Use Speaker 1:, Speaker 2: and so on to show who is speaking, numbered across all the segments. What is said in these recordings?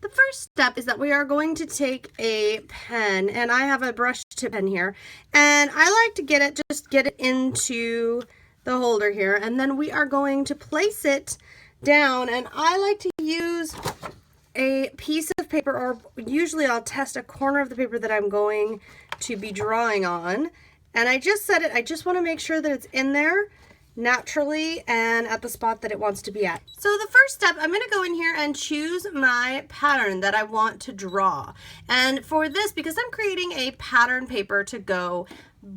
Speaker 1: The first step is that we are going to take a pen, and I have a brush tip pen here, and I like to just get it into the holder here, and then we are going to place it down, and I like to use a piece of paper, or usually I'll test a corner of the paper that I'm going to be drawing on, and I just set it, I just want to make sure that it's in there naturally and at the spot that it wants to be at. So the first step, I'm going to go in here and choose my pattern that I want to draw. And for this, because I'm creating a pattern paper to go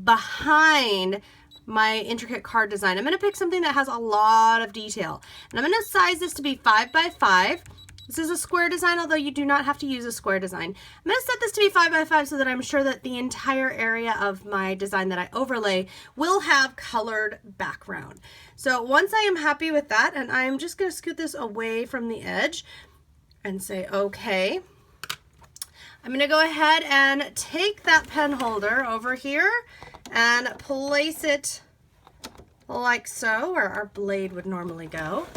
Speaker 1: behind my intricate card design, I'm going to pick something that has a lot of detail. And I'm going to size this to be 5 by 5. This is a square design, although you do not have to use a square design. I'm going to set this to be 5 by 5 so that I'm sure that the entire area of my design that I overlay will have colored background. So once I am happy with that, and I'm just going to scoot this away from the edge and say, okay, I'm going to go ahead and take that pen holder over here and place it like so, where our blade would normally go.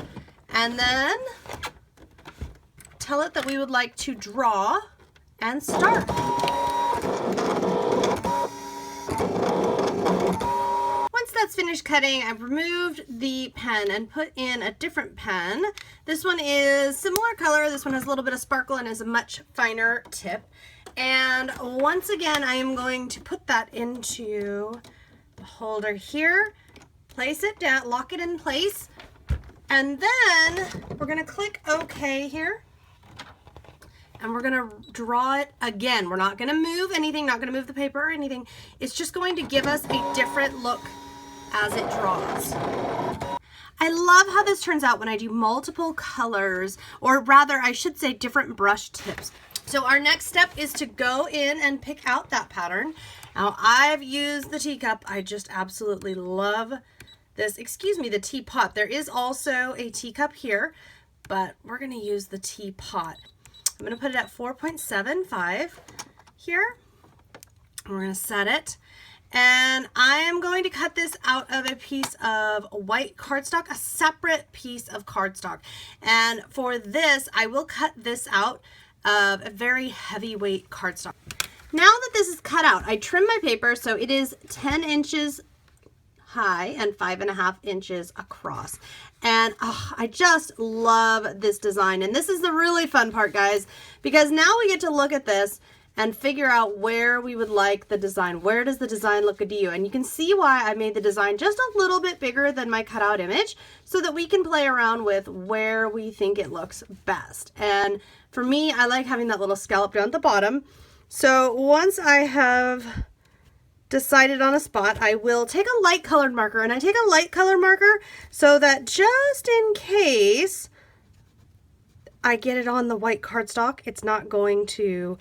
Speaker 1: And then tell it that we would like to draw and start. Once that's finished cutting, I've removed the pen and put in a different pen. This one is similar color. This one has a little bit of sparkle and is a much finer tip. And once again, I am going to put that into the holder here, place it down, lock it in place, and then we're going to click OK here. And we're going to draw it again. We're not going to move anything, not going to move the paper or anything. It's just going to give us a different look as it draws. I love how this turns out when I do multiple colors, or rather I should say different brush tips. So our next step is to go in and pick out that pattern. Now I've used the teacup. I just absolutely love this. Excuse me, the teapot. There is also a teacup here, but we're going to use the teapot. I'm going to put it at 4.75 here. We're going to set it. And I am going to cut this out of a piece of white cardstock, a separate piece of cardstock. And for this, I will cut this out of a very heavyweight cardstock. Now that this is cut out, I trim my paper so it is 10 inches high and 5.5 inches across. And I just love this design. And this is the really fun part, guys, because now we get to look at this and figure out where we would like the design. Where does the design look good to you? And you can see why I made the design just a little bit bigger than my cutout image so that we can play around with where we think it looks best. And for me, I like having that little scallop down at the bottom. So once I have decided on a spot, I will take a light colored marker, and I take a light colored marker so that just in case I get it on the white cardstock, it's not going to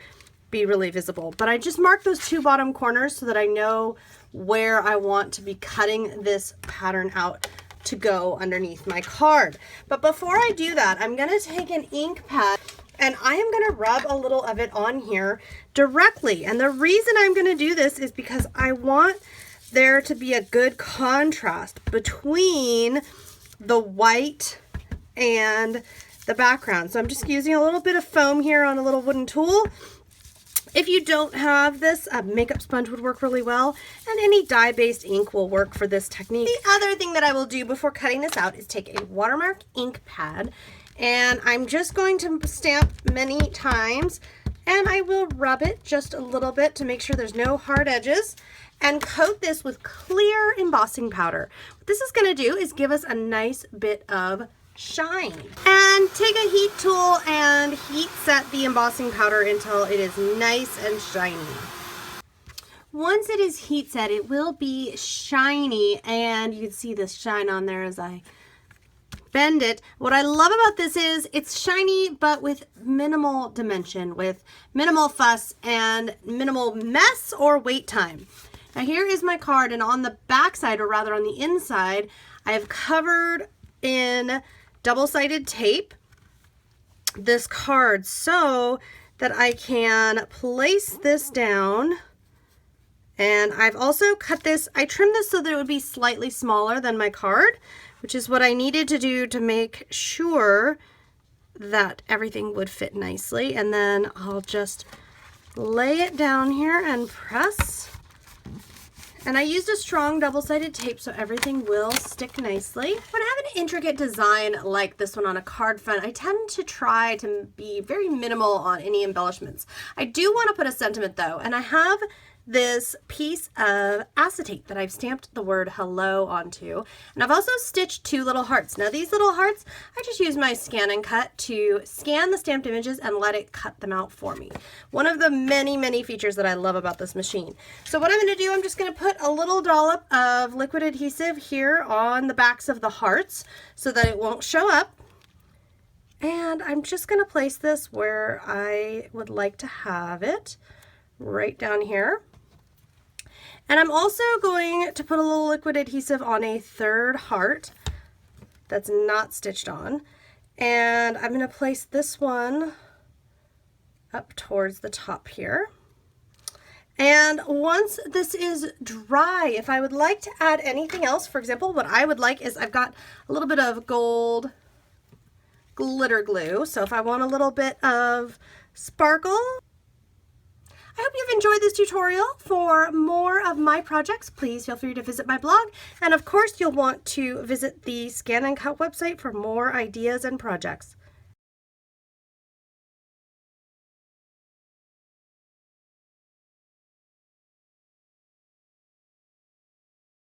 Speaker 1: be really visible. But I just mark those two bottom corners so that I know where I want to be cutting this pattern out to go underneath my card. But before I do that, I'm going to take an ink pad and I am going to rub a little of it on here directly. And the reason I'm going to do this is because I want there to be a good contrast between the white and the background. So I'm just using a little bit of foam here on a little wooden tool. If you don't have this, a makeup sponge would work really well, and any dye-based ink will work for this technique. The other thing that I will do before cutting this out is take a watermark ink pad, and I'm just going to stamp many times, and I will rub it just a little bit to make sure there's no hard edges, and coat this with clear embossing powder. What this is going to do is give us a nice bit of shine. And take a heat tool and heat set the embossing powder until it is nice and shiny. Once it is heat set, it will be shiny, and you can see this shine on there as I bend it. What I love about this is it's shiny but with minimal dimension, with minimal fuss and minimal mess or wait time. Now here is my card, and on the back side, or rather on the inside, I have covered in double-sided tape this card so that I can place this down. And I've also cut this, I trimmed this so that it would be slightly smaller than my card, which is what I needed to do to make sure that everything would fit nicely. And then I'll just lay it down here and press. And I used a strong double-sided tape so everything will stick nicely. When I have an intricate design like this one on a card front, I tend to try to be very minimal on any embellishments. I do want to put a sentiment though, and I have this piece of acetate that I've stamped the word hello onto. And I've also stitched 2 little hearts. Now these little hearts, I just use my Scan and Cut to scan the stamped images and let it cut them out for me. One of the many, many features that I love about this machine. So what I'm going to do, I'm just going to put a little dollop of liquid adhesive here on the backs of the hearts so that it won't show up. And I'm just going to place this where I would like to have it, right down here. And I'm also going to put a little liquid adhesive on a 3rd heart that's not stitched on. And I'm going to place this one up towards the top here. And once this is dry, if I would like to add anything else, for example, what I would like is I've got a little bit of gold glitter glue. So if I want a little bit of sparkle, I hope you've enjoyed this tutorial. For more of my projects, please feel free to visit my blog. And of course, you'll want to visit the Scan and Cut website for more ideas and projects.